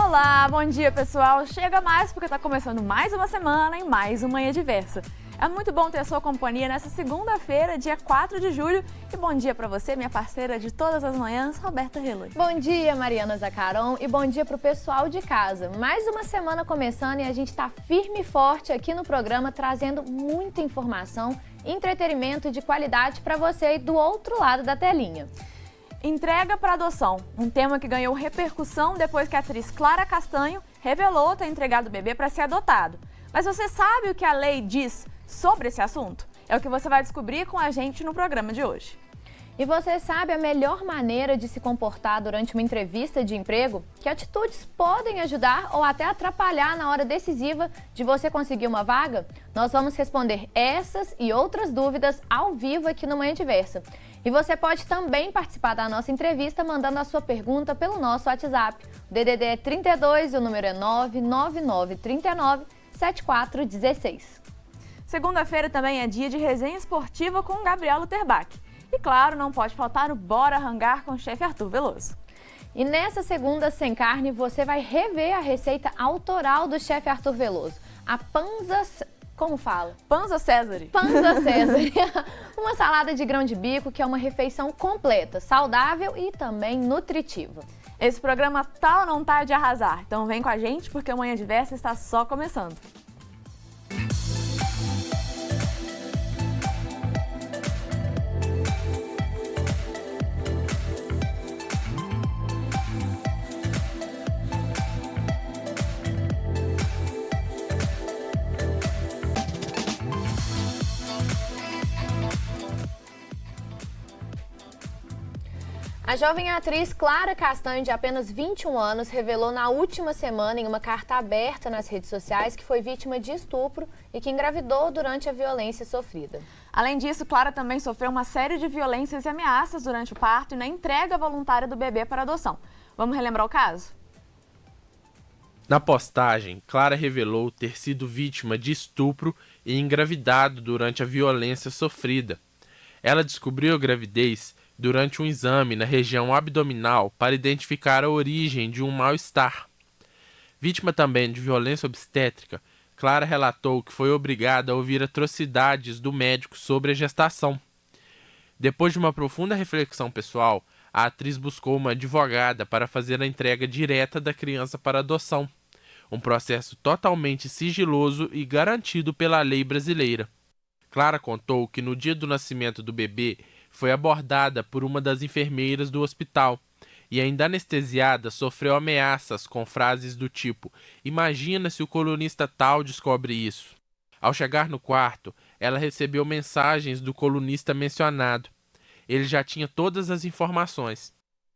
Olá, bom dia pessoal! Chega mais porque está começando mais uma semana e mais uma Manhã Diversa. É muito bom ter a sua companhia nessa segunda-feira, dia 4 de julho. E bom dia para você, minha parceira de todas as manhãs, Roberta Reloi. Bom dia, Mariana Zacaron, e bom dia para o pessoal de casa. Mais uma semana começando e a gente está firme e forte aqui no programa, trazendo muita informação, entretenimento de qualidade para você aí do outro lado da telinha. Entrega para adoção, um tema que ganhou repercussão depois que a atriz Clara Castanho revelou ter entregado o bebê para ser adotado. Mas você sabe o que a lei diz sobre esse assunto? É o que você vai descobrir com a gente no programa de hoje. E você sabe a melhor maneira de se comportar durante uma entrevista de emprego? Que atitudes podem ajudar ou até atrapalhar na hora decisiva de você conseguir uma vaga? Nós vamos responder essas e outras dúvidas ao vivo aqui no Manhã Diversa. E você pode também participar da nossa entrevista mandando a sua pergunta pelo nosso WhatsApp. O DDD é 32 e o número é 999397416. Segunda-feira também é dia de resenha esportiva com Gabriel Luterbach. E claro, não pode faltar o Bora Rangar com o chefe Arthur Veloso. E nessa segunda sem carne, você vai rever a receita autoral do chefe Arthur Veloso. A panza... Como fala? Panza César. Panza César. Uma salada de grão de bico que é uma refeição completa, saudável e também nutritiva. Esse programa tá ou não tá de arrasar? Então vem com a gente porque o Manhã Diversa está só começando. A jovem atriz Clara Castanho, de apenas 21 anos, revelou na última semana em uma carta aberta nas redes sociais que foi vítima de estupro e que engravidou durante a violência sofrida. Além disso, Clara também sofreu uma série de violências e ameaças durante o parto e na entrega voluntária do bebê para adoção. Vamos relembrar o caso? Na postagem, Clara revelou ter sido vítima de estupro e engravidado durante a violência sofrida. Ela descobriu a gravidez durante um exame na região abdominal para identificar a origem de um mal-estar. Vítima também de violência obstétrica, Clara relatou que foi obrigada a ouvir atrocidades do médico sobre a gestação. Depois de uma profunda reflexão pessoal, a atriz buscou uma advogada para fazer a entrega direta da criança para adoção, um processo totalmente sigiloso e garantido pela lei brasileira. Clara contou que no dia do nascimento do bebê, foi abordada por uma das enfermeiras do hospital e, ainda anestesiada, sofreu ameaças com frases do tipo: "Imagina se o colunista tal descobre isso". Ao chegar no quarto, ela recebeu mensagens do colunista mencionado. Ele já tinha todas as informações.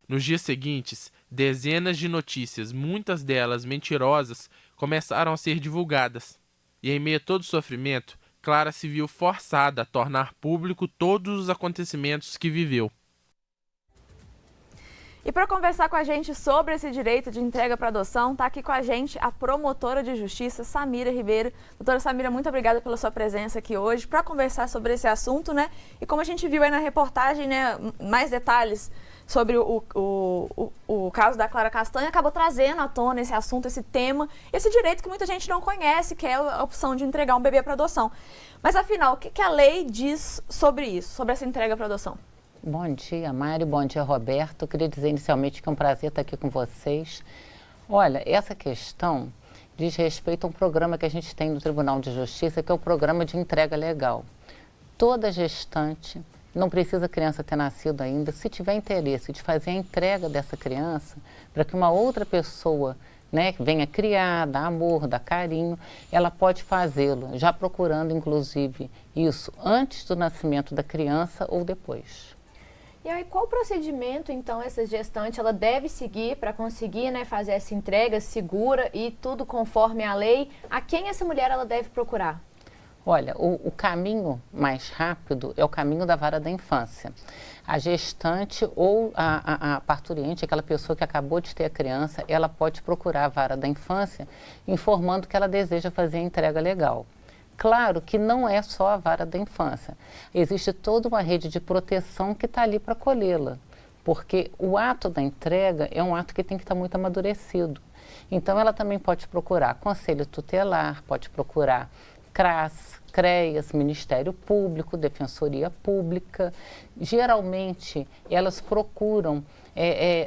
Nos dias seguintes, dezenas de notícias, muitas delas mentirosas, começaram a ser divulgadas. E em meio a todo o sofrimento, Clara se viu forçada a tornar público todos os acontecimentos que viveu. E para conversar com a gente sobre esse direito de entrega para adoção, está aqui com a gente a promotora de justiça, Samira Ribeiro. Doutora Samira, muito obrigada pela sua presença aqui hoje para conversar sobre esse assunto, né? E como a gente viu aí na reportagem, né, mais detalhes sobre o caso da Clara Castanho, acabou trazendo à tona esse assunto, esse tema, esse direito que muita gente não conhece, que é a opção de entregar um bebê para adoção. Mas afinal, o que a lei diz sobre isso, sobre essa entrega para adoção? Bom dia, Mari. Bom dia, Roberto. Eu queria dizer inicialmente que é um prazer estar aqui com vocês. Olha, essa questão diz respeito a um programa que a gente tem no Tribunal de Justiça, que é o programa de entrega legal. Toda gestante, não precisa a criança ter nascido ainda, se tiver interesse de fazer a entrega dessa criança para que uma outra pessoa, né, venha criar, dar amor, dar carinho, ela pode fazê-lo, já procurando inclusive isso antes do nascimento da criança ou depois. E aí, qual procedimento, então, essa gestante ela deve seguir para conseguir, né, fazer essa entrega segura e tudo conforme a lei? A quem essa mulher ela deve procurar? Olha, o caminho mais rápido é o caminho da vara da infância. A gestante ou a parturiente, aquela pessoa que acabou de ter a criança, ela pode procurar a vara da infância informando que ela deseja fazer a entrega legal. Claro que não é só a vara da infância. Existe toda uma rede de proteção que está ali para acolhê-la. porque o ato da entrega é um ato que tem que estar muito amadurecido. Então, ela também pode procurar Conselho Tutelar, pode procurar CRAS, CREAS, Ministério Público, Defensoria Pública. Geralmente, elas procuram,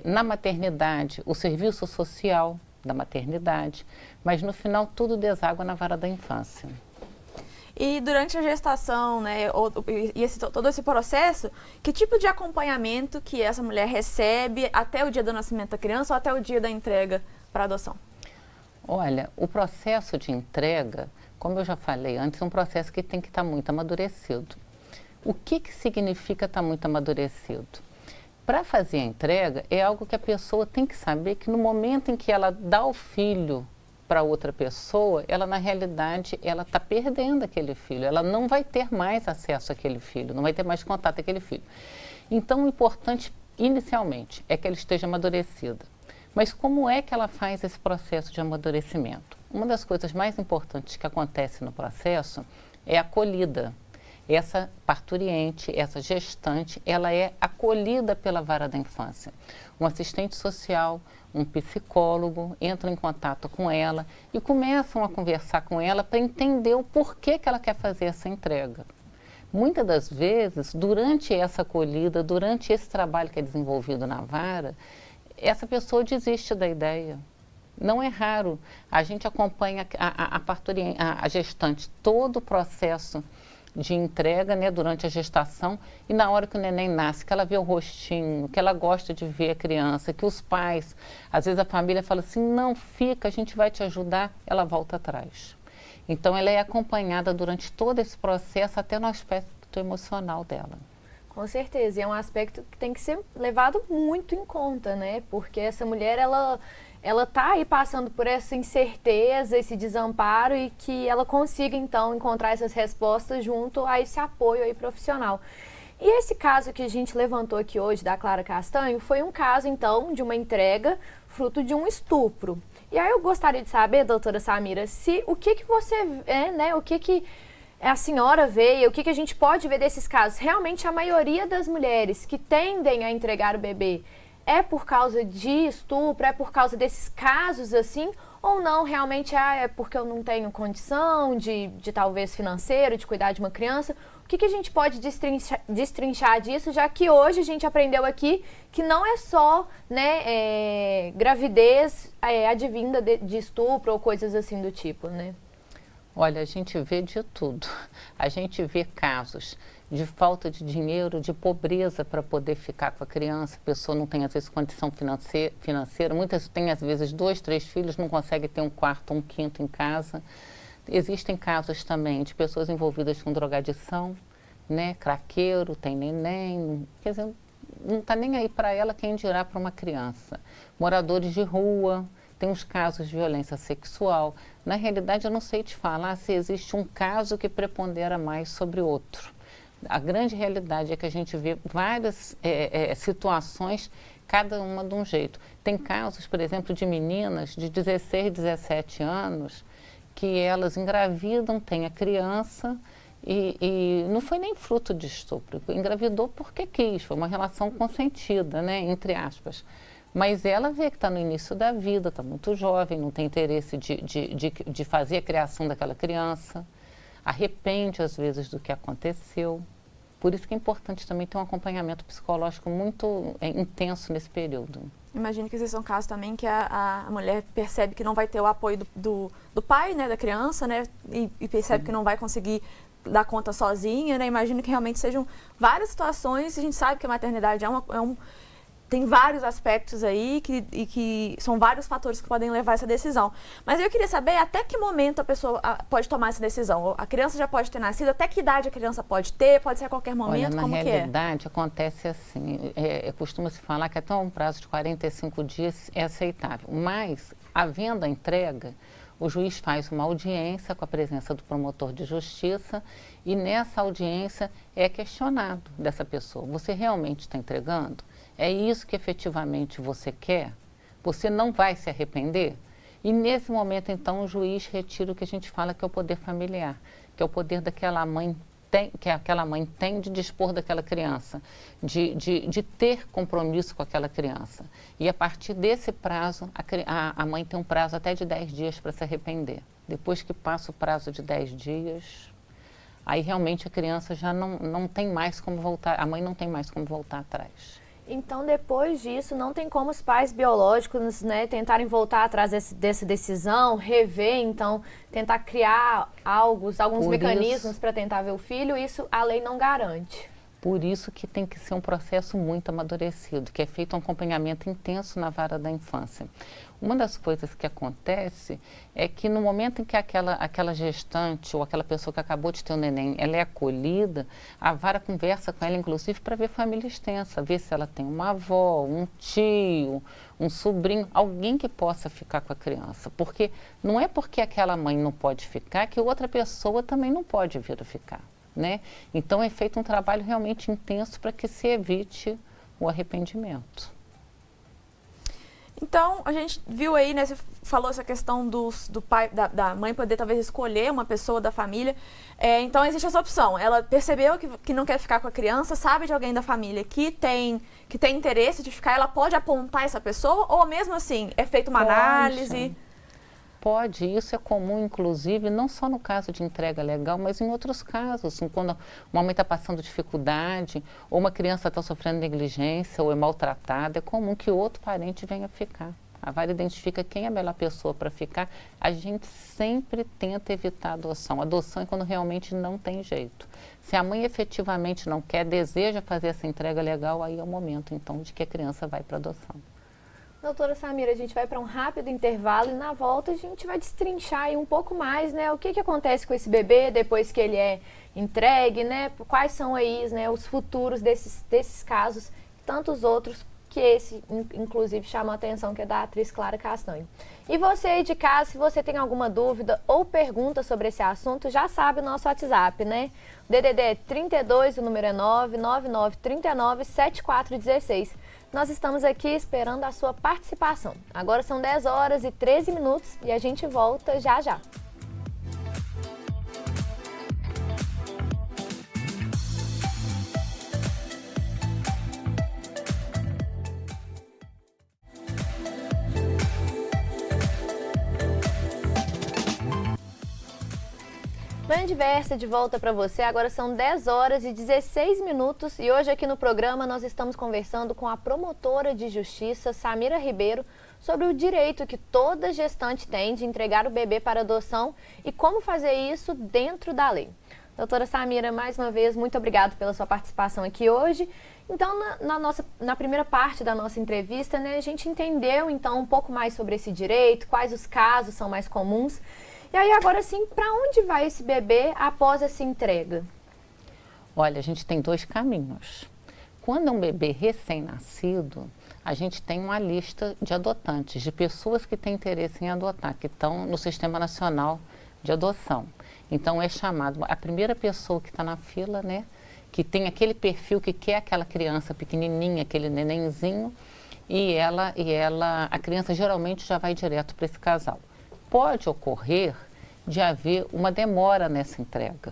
na maternidade, o serviço social da maternidade, mas no final tudo deságua na vara da infância. E durante a gestação, né, todo esse processo, que tipo de acompanhamento que essa mulher recebe até o dia do nascimento da criança ou até o dia da entrega para adoção? Olha, o processo de entrega, como eu já falei antes, é um processo que tem que estar muito amadurecido. O que significa estar muito amadurecido? Para fazer a entrega, é algo que a pessoa tem que saber que no momento em que ela dá o filho para outra pessoa, ela na realidade, ela está perdendo aquele filho, ela não vai ter mais acesso àquele filho, não vai ter mais contato com aquele filho. Então, o importante, inicialmente, é que ela esteja amadurecida. Mas como é que ela faz esse processo de amadurecimento? Uma das coisas mais importantes que acontece no processo é a acolhida. Essa parturiente, essa gestante, ela é acolhida pela vara da infância. Um assistente social, um psicólogo entram em contato com ela e começam a conversar com ela para entender o porquê que ela quer fazer essa entrega. Muitas das vezes, durante essa acolhida, durante esse trabalho que é desenvolvido na vara, essa pessoa desiste da ideia. Não é raro, a gente acompanha a gestante, todo o processo de entrega, né, durante a gestação e na hora que o neném nasce, que ela vê o rostinho, que ela gosta de ver a criança, que os pais, às vezes a família fala assim, não, fica, a gente vai te ajudar, ela volta atrás. Então, ela é acompanhada durante todo esse processo, até no aspecto emocional dela. Com certeza, e é um aspecto que tem que ser levado muito em conta, né? Porque essa mulher, ela tá aí passando por essa incerteza, esse desamparo e que ela consiga, então, encontrar essas respostas junto a esse apoio aí profissional. E esse caso que a gente levantou aqui hoje, da Clara Castanho, foi um caso, então, de uma entrega fruto de um estupro. E aí eu gostaria de saber, doutora Samira, o que você o que a senhora vê e o que a gente pode ver desses casos. Realmente, a maioria das mulheres que tendem a entregar o bebê é por causa de estupro, é por causa desses casos assim, ou não, realmente é porque eu não tenho condição de talvez financeiro, de cuidar de uma criança. O que a gente pode destrinchar disso, já que hoje a gente aprendeu aqui que não é só, né, gravidez advinda de estupro ou coisas assim do tipo, né? Olha, a gente vê de tudo. A gente vê casos de falta de dinheiro, de pobreza para poder ficar com a criança. A pessoa não tem, às vezes, condição financeira. Muitas têm, às vezes, 2, 3 filhos, não consegue ter um quarto, um quinto em casa. Existem casos também de pessoas envolvidas com drogadição, né? Craqueiro, tem neném. Quer dizer, não está nem aí para ela, quem dirá para uma criança. Moradores de rua. Tem os casos de violência sexual. Na realidade, eu não sei te falar se existe um caso que prepondera mais sobre outro. A grande realidade é que a gente vê várias situações, cada uma de um jeito. Tem casos, por exemplo, de meninas de 16, 17 anos, que elas engravidam, têm a criança e não foi nem fruto de estupro. Engravidou porque quis, foi uma relação consentida, né, entre aspas. Mas ela vê que está no início da vida, está muito jovem, não tem interesse de fazer a criação daquela criança, arrepende às vezes do que aconteceu. Por isso que é importante também ter um acompanhamento psicológico muito intenso nesse período. Imagino que existam casos também que a mulher percebe que não vai ter o apoio do pai, né, da criança, né, e percebe que não vai conseguir dar conta sozinha, né. Imagino que realmente sejam várias situações, a gente sabe que a maternidade tem vários aspectos aí que são vários fatores que podem levar a essa decisão. Mas eu queria saber até que momento a pessoa pode tomar essa decisão. A criança já pode ter nascido, até que idade a criança pode ter, pode ser a qualquer momento, olha, como que é? Na realidade, acontece assim, costuma-se falar que até um prazo de 45 dias é aceitável. Mas, havendo a entrega, o juiz faz uma audiência com a presença do promotor de justiça e nessa audiência é questionado dessa pessoa. Você realmente está entregando? É isso que efetivamente você quer? Você não vai se arrepender? E nesse momento, então, o juiz retira o que a gente fala que é o poder familiar, que é o poder daquela mãe que aquela mãe tem de dispor daquela criança, de ter compromisso com aquela criança. E a partir desse prazo, a mãe tem um prazo até de 10 dias para se arrepender. Depois que passa o prazo de 10 dias, aí realmente a criança já não tem mais como voltar, a mãe não tem mais como voltar atrás. Então, depois disso, não tem como os pais biológicos, né, tentarem voltar atrás dessa decisão, rever, então, tentar criar alguns mecanismos para tentar ver o filho, isso a lei não garante. Por isso que tem que ser um processo muito amadurecido, que é feito um acompanhamento intenso na vara da infância. Uma das coisas que acontece é que no momento em que aquela gestante ou aquela pessoa que acabou de ter um neném, ela é acolhida, a vara conversa com ela, inclusive, para ver família extensa, ver se ela tem uma avó, um tio, um sobrinho, alguém que possa ficar com a criança. Porque não é porque aquela mãe não pode ficar que outra pessoa também não pode vir a ficar. Né? Então é feito um trabalho realmente intenso para que se evite o arrependimento. Então, a gente viu aí, né, você falou essa questão do pai, da mãe poder talvez escolher uma pessoa da família. Então, existe essa opção. Ela percebeu que não quer ficar com a criança, sabe de alguém da família que tem interesse de ficar, ela pode apontar essa pessoa ou mesmo assim, é feita uma análise? Pode, isso é comum, inclusive, não só no caso de entrega legal, mas em outros casos, quando uma mãe está passando dificuldade, ou uma criança está sofrendo negligência, ou é maltratada, é comum que outro parente venha ficar. A vara identifica quem é a melhor pessoa para ficar. A gente sempre tenta evitar a adoção. A adoção é quando realmente não tem jeito. Se a mãe efetivamente não quer, deseja fazer essa entrega legal, aí é o momento, então, de que a criança vai para adoção. Doutora Samira, a gente vai para um rápido intervalo e na volta a gente vai destrinchar aí um pouco mais, né, o que acontece com esse bebê depois que ele é entregue, né, quais são aí, né, os futuros desses casos, tantos outros que esse, inclusive, chama a atenção, que é da atriz Clara Castanho. E você aí de casa, se você tem alguma dúvida ou pergunta sobre esse assunto, já sabe o nosso WhatsApp, né? O DDD é 32, o número é 999397416. Nós estamos aqui esperando a sua participação. Agora são 10 horas e 13 minutos e a gente volta já já. Bem Diversa de volta para você, agora são 10 horas e 16 minutos e hoje aqui no programa nós estamos conversando com a promotora de justiça, Samira Ribeiro, sobre o direito que toda gestante tem de entregar o bebê para adoção e como fazer isso dentro da lei. Doutora Samira, mais uma vez, muito obrigada pela sua participação aqui hoje. Então, na primeira parte da nossa entrevista, né, a gente entendeu então um pouco mais sobre esse direito, quais os casos são mais comuns. E aí, agora sim, para onde vai esse bebê após essa entrega? Olha, a gente tem dois caminhos. Quando é um bebê recém-nascido, a gente tem uma lista de adotantes, de pessoas que têm interesse em adotar, que estão no Sistema Nacional de Adoção. Então, é chamado a primeira pessoa que está na fila, né, que tem aquele perfil que quer aquela criança pequenininha, aquele nenenzinho, e a criança geralmente já vai direto para esse casal. Pode ocorrer de haver uma demora nessa entrega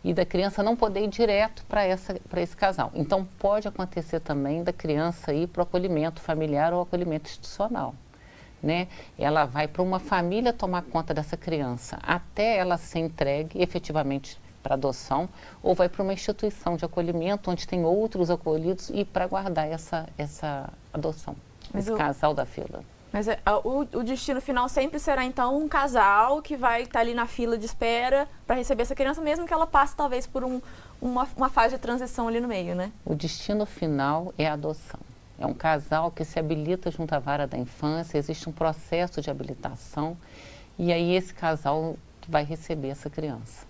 e da criança não poder ir direto para esse casal. Então, pode acontecer também da criança ir para o acolhimento familiar ou acolhimento institucional. Né? Ela vai para uma família tomar conta dessa criança até ela ser entregue efetivamente para adoção, ou vai para uma instituição de acolhimento onde tem outros acolhidos e para guardar essa adoção, esse casal da fila. Mas o destino final sempre será, então, um casal que vai estar ali na fila de espera para receber essa criança, mesmo que ela passe, talvez, por uma fase de transição ali no meio, né? O destino final é a adoção. É um casal que se habilita junto à vara da infância, existe um processo de habilitação e aí esse casal vai receber essa criança.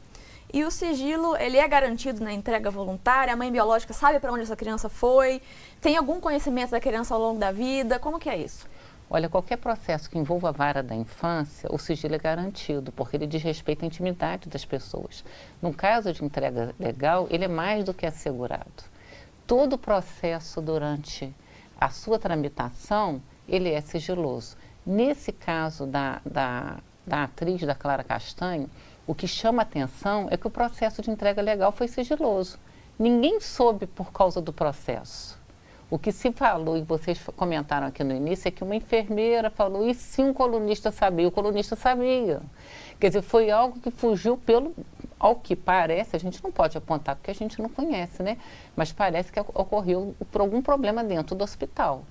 E o sigilo, ele é garantido na entrega voluntária? A mãe biológica sabe para onde essa criança foi? Tem algum conhecimento da criança ao longo da vida? Como que é isso? Olha, qualquer processo que envolva a vara da infância, o sigilo é garantido, porque ele diz respeito à intimidade das pessoas. No caso de entrega legal, ele é mais do que assegurado. Todo o processo durante a sua tramitação, ele é sigiloso. Nesse caso da atriz, da Clara Castanho, O que chama atenção é que o processo de entrega legal foi sigiloso. Ninguém soube por causa do processo. O que se falou, e vocês comentaram aqui no início, é que uma enfermeira falou, e se um colunista sabia? O colunista sabia. Quer dizer, foi algo que fugiu ao que parece, a gente não pode apontar porque a gente não conhece, né? Mas parece que ocorreu por algum problema dentro do hospital.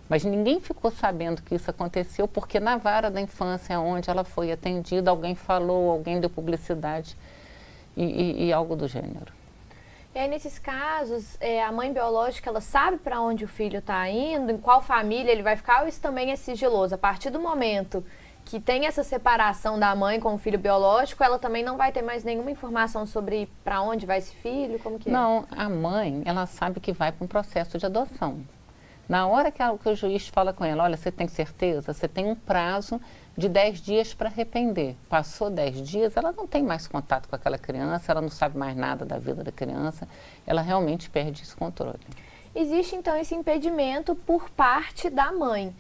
Mas ninguém ficou sabendo que isso aconteceu porque na vara da infância, onde ela foi atendida, alguém falou, alguém deu publicidade e algo do gênero. E aí, nesses casos, a mãe biológica, ela sabe para onde o filho está indo, em qual família ele vai ficar, ou isso também é sigiloso? A partir do momento que tem essa separação da mãe com o filho biológico, ela também não vai ter mais nenhuma informação sobre para onde vai esse filho? Como que é? Não, a mãe, ela sabe que vai para um processo de adoção. Na hora que o juiz fala com ela, olha, você tem certeza? Você tem um prazo de 10 dias para arrepender. Passou 10 dias, ela não tem mais contato com aquela criança, ela não sabe mais nada da vida da criança, ela realmente perde esse controle. Existe, então, esse impedimento por parte da mãe.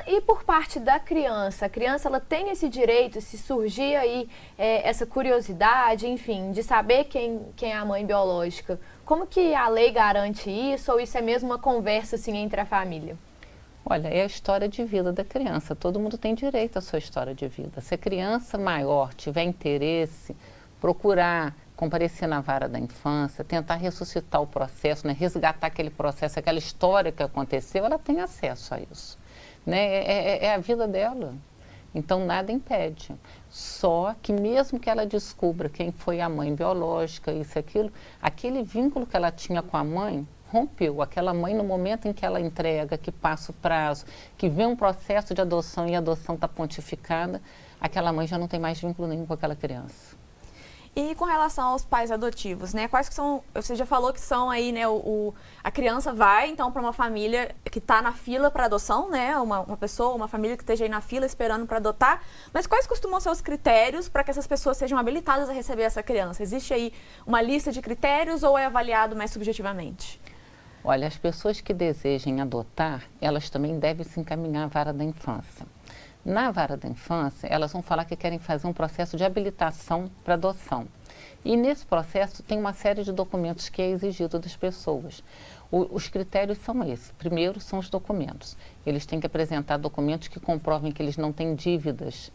E por parte da criança? A criança, ela tem esse direito, se surgir aí essa curiosidade, enfim, de saber quem é a mãe biológica. Como que a lei garante isso, ou isso é mesmo uma conversa, assim, entre a família? Olha, é a história de vida da criança. Todo mundo tem direito à sua história de vida. Se a criança maior tiver interesse, procurar comparecer na vara da infância, tentar ressuscitar o processo, né, resgatar aquele processo, aquela história que aconteceu, ela tem acesso a isso. Né? É a vida dela. Então, nada impede. Só que mesmo que ela descubra quem foi a mãe biológica, isso e aquilo, aquele vínculo que ela tinha com a mãe rompeu. Aquela mãe, no momento em que ela entrega, que passa o prazo, que vê um processo de adoção e a adoção está pontificada, aquela mãe já não tem mais vínculo nenhum com aquela criança. E com relação aos pais adotivos, né? Quais que são, você já falou que são aí, né, a criança vai, então, para uma família que está na fila para adoção, né? Uma pessoa, uma família que esteja aí na fila esperando para adotar, mas quais costumam ser os critérios para que essas pessoas sejam habilitadas a receber essa criança? Existe aí uma lista de critérios ou é avaliado mais subjetivamente? Olha, as pessoas que desejem adotar, elas também devem se encaminhar à vara da infância. Na vara da infância, elas vão falar que querem fazer um processo de habilitação para adoção. E nesse processo tem uma série de documentos que é exigido das pessoas. Os critérios são esses. Primeiro são os documentos. Eles têm que apresentar documentos que comprovem que eles não têm dívidas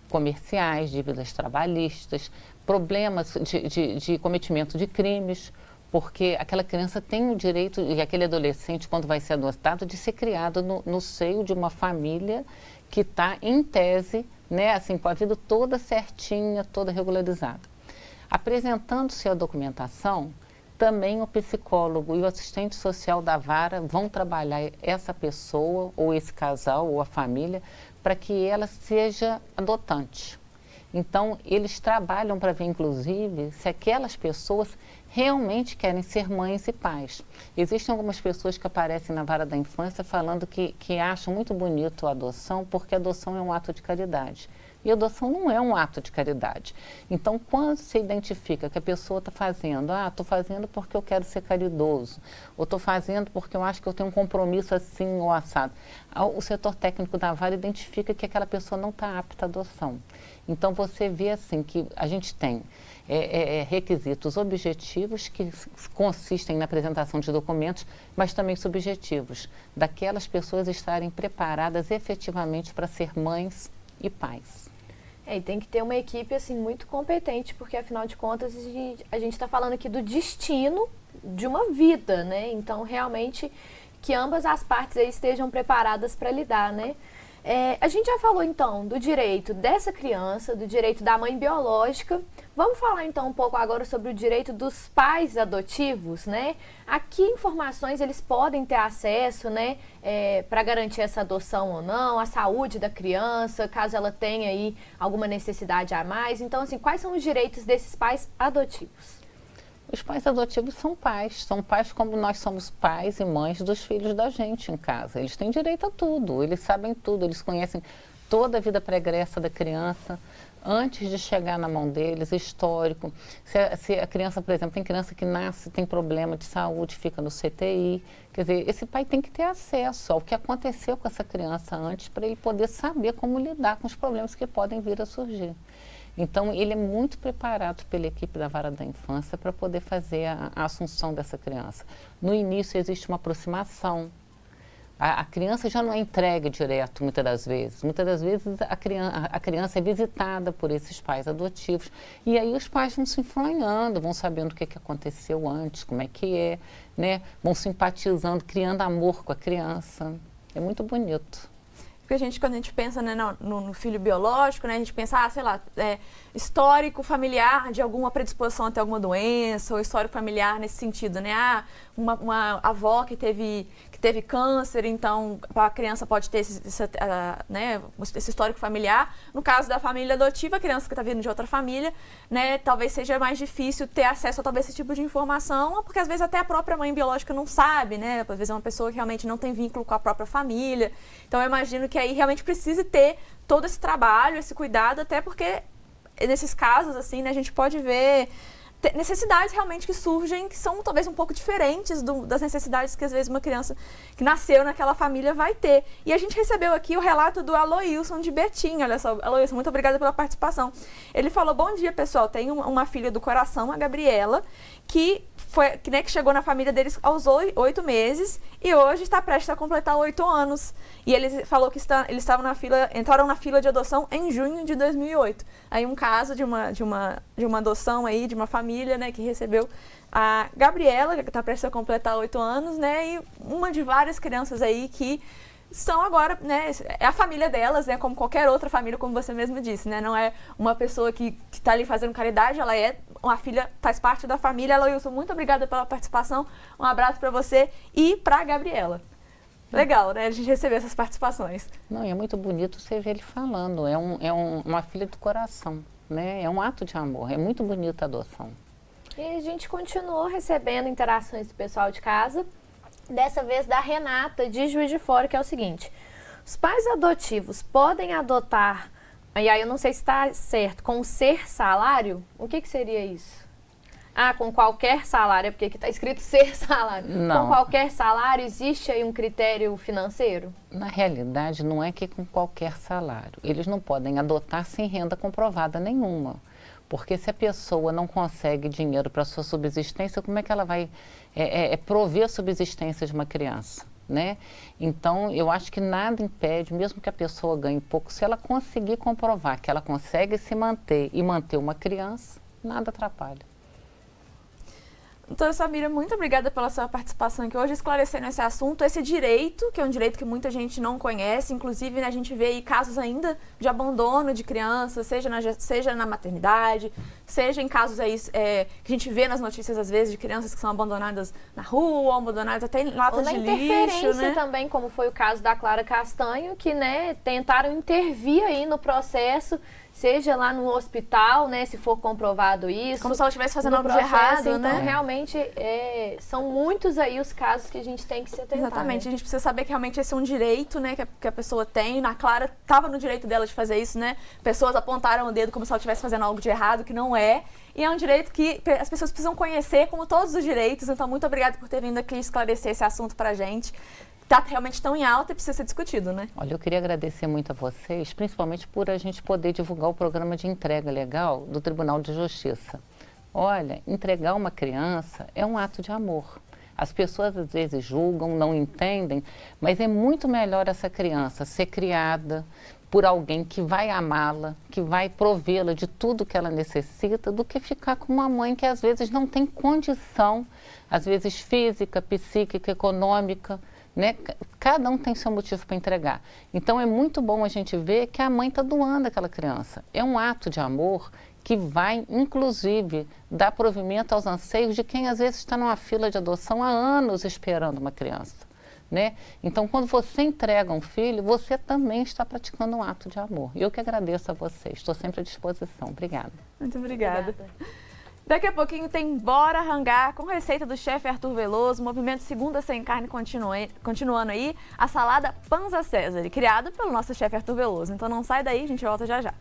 comerciais, dívidas trabalhistas, problemas de cometimento de crimes, porque aquela criança tem o direito, e aquele adolescente, quando vai ser adotado, de ser criado no seio de uma família que está, em tese, né, assim, com a vida toda certinha, toda regularizada. Apresentando-se a documentação, também o psicólogo e o assistente social da vara vão trabalhar essa pessoa, ou esse casal, ou a família, para que ela seja adotante. Então, eles trabalham para ver, inclusive, se aquelas pessoas realmente querem ser mães e pais. Existem algumas pessoas que aparecem na vara da infância falando que acham muito bonito a adoção porque a adoção é um ato de caridade. E a adoção não é um ato de caridade. Então, quando se identifica que a pessoa está fazendo, estou fazendo porque eu quero ser caridoso, ou estou fazendo porque eu acho que eu tenho um compromisso assim ou assado, o setor técnico da vara identifica que aquela pessoa não está apta à adoção. Então, você vê assim que a gente tem requisitos objetivos que consistem na apresentação de documentos, mas também subjetivos, daquelas pessoas estarem preparadas efetivamente para ser mães e pais. E tem que ter uma equipe assim muito competente, porque afinal de contas a gente está falando aqui do destino de uma vida, né? Então realmente que ambas as partes aí estejam preparadas para lidar, né? A gente já falou então do direito dessa criança, do direito da mãe biológica. Vamos falar então um pouco agora sobre o direito dos pais adotivos, né? A que informações eles podem ter acesso, né? Para garantir essa adoção ou não, a saúde da criança, caso ela tenha aí alguma necessidade a mais. Então, assim, quais são os direitos desses pais adotivos? Os pais adotivos são pais como nós somos pais e mães dos filhos da gente em casa. Eles têm direito a tudo, eles sabem tudo, eles conhecem toda a vida pregressa da criança, antes de chegar na mão deles, histórico. Se a criança, por exemplo, tem criança que nasce, tem problema de saúde, fica no CTI, quer dizer, esse pai tem que ter acesso ao que aconteceu com essa criança antes para ele poder saber como lidar com os problemas que podem vir a surgir. Então, ele é muito preparado pela equipe da Vara da Infância para poder fazer a assunção dessa criança. No início, existe uma aproximação. A criança já não é entregue direto, muitas das vezes. Muitas das vezes, a criança é visitada por esses pais adotivos. E aí os pais vão se enfronhando, vão sabendo o que aconteceu antes, como é que é, né? Vão simpatizando, criando amor com a criança. É muito bonito. Porque quando a gente pensa, né, no filho biológico, né, a gente pensa, sei lá, histórico familiar de alguma predisposição a ter alguma doença, ou histórico familiar nesse sentido, né? Uma avó que teve câncer, então a criança pode ter esse histórico familiar. No caso da família adotiva, a criança que está vindo de outra família, né, talvez seja mais difícil ter acesso a talvez esse tipo de informação, porque às vezes até a própria mãe biológica não sabe, né? Às vezes é uma pessoa que realmente não tem vínculo com a própria família. Então eu imagino que aí realmente precisa ter todo esse trabalho, esse cuidado, até porque nesses casos, assim, né, a gente pode ver necessidades realmente que surgem, que são talvez um pouco diferentes das necessidades que às vezes uma criança que nasceu naquela família vai ter. E a gente recebeu aqui o relato do Aloilson de Betim. Olha só, Aloilson, muito obrigada pela participação. Ele falou: bom dia, pessoal, tenho uma filha do coração, a Gabriela, que chegou na família deles aos 8 meses e hoje está prestes a completar 8 anos. E ele falou que eles entraram na fila de adoção em junho de 2008. Aí um caso de uma adoção aí, de uma família, né, que recebeu a Gabriela, que está prestes a completar 8 anos, né, e uma de várias crianças aí que são agora, né, é a família delas, né, como qualquer outra família, como você mesmo disse, né, não é uma pessoa que está ali fazendo caridade, ela é uma filha, faz parte da família. Aloilson, muito obrigada pela participação, um abraço para você e para a Gabriela. Legal, né, a gente receber essas participações. Não, é muito bonito você ver ele falando, uma filha do coração, né, é um ato de amor, é muito bonita a adoção. E a gente continuou recebendo interações do pessoal de casa, dessa vez da Renata, de Juiz de Fora, que é o seguinte: os pais adotivos podem adotar, e aí eu não sei se está certo, com ser salário? O que seria isso? Ah, com qualquer salário, é porque aqui está escrito ser salário. Não. Com qualquer salário, existe aí um critério financeiro? Na realidade, não é que com qualquer salário. Eles não podem adotar sem renda comprovada nenhuma. Porque se a pessoa não consegue dinheiro para sua subsistência, como é que ela vai prover a subsistência de uma criança, né? Então, eu acho que nada impede, mesmo que a pessoa ganhe pouco, se ela conseguir comprovar que ela consegue se manter e manter uma criança, nada atrapalha. Doutora Samira, muito obrigada pela sua participação aqui hoje, esclarecendo esse assunto, esse direito, que é um direito que muita gente não conhece, inclusive, né, a gente vê aí casos ainda de abandono de crianças, seja na maternidade, seja em casos aí, que a gente vê nas notícias às vezes de crianças que são abandonadas na rua, abandonadas até em latas de lixo, né? Interferência também, como foi o caso da Clara Castanho, que, né, tentaram intervir aí no processo, seja lá no hospital, né, se for comprovado isso. Como se ela estivesse fazendo algo de errado, então, né? Realmente, são muitos aí os casos que a gente tem que se atentar. Exatamente, né? a gente precisa saber que realmente esse é um direito, né, que a pessoa tem. A Clara estava no direito dela de fazer isso, né? Pessoas apontaram o dedo como se ela estivesse fazendo algo de errado, que não é. E é um direito que as pessoas precisam conhecer, como todos os direitos. Então, muito obrigada por ter vindo aqui esclarecer esse assunto pra gente. Está realmente tão em alta e precisa ser discutido, né? Olha, eu queria agradecer muito a vocês, principalmente por a gente poder divulgar o programa de entrega legal do Tribunal de Justiça. Olha, entregar uma criança é um ato de amor. As pessoas às vezes julgam, não entendem, mas é muito melhor essa criança ser criada por alguém que vai amá-la, que vai provê-la de tudo que ela necessita, do que ficar com uma mãe que às vezes não tem condição, às vezes física, psíquica, econômica, né? Cada um tem seu motivo para entregar. Então é muito bom a gente ver que a mãe está doando aquela criança. É um ato de amor que vai, inclusive, dar provimento aos anseios de quem às vezes está numa fila de adoção há anos esperando uma criança, né? Então, quando você entrega um filho, você também está praticando um ato de amor. E eu que agradeço a vocês. Estou sempre à disposição. Obrigada. Muito obrigada. Daqui a pouquinho tem Bora Rangar, com receita do chefe Arthur Veloso, movimento Segunda Sem Carne continuando aí, a salada Panza César, criado pelo nosso chefe Arthur Veloso. Então não sai daí, a gente volta já já.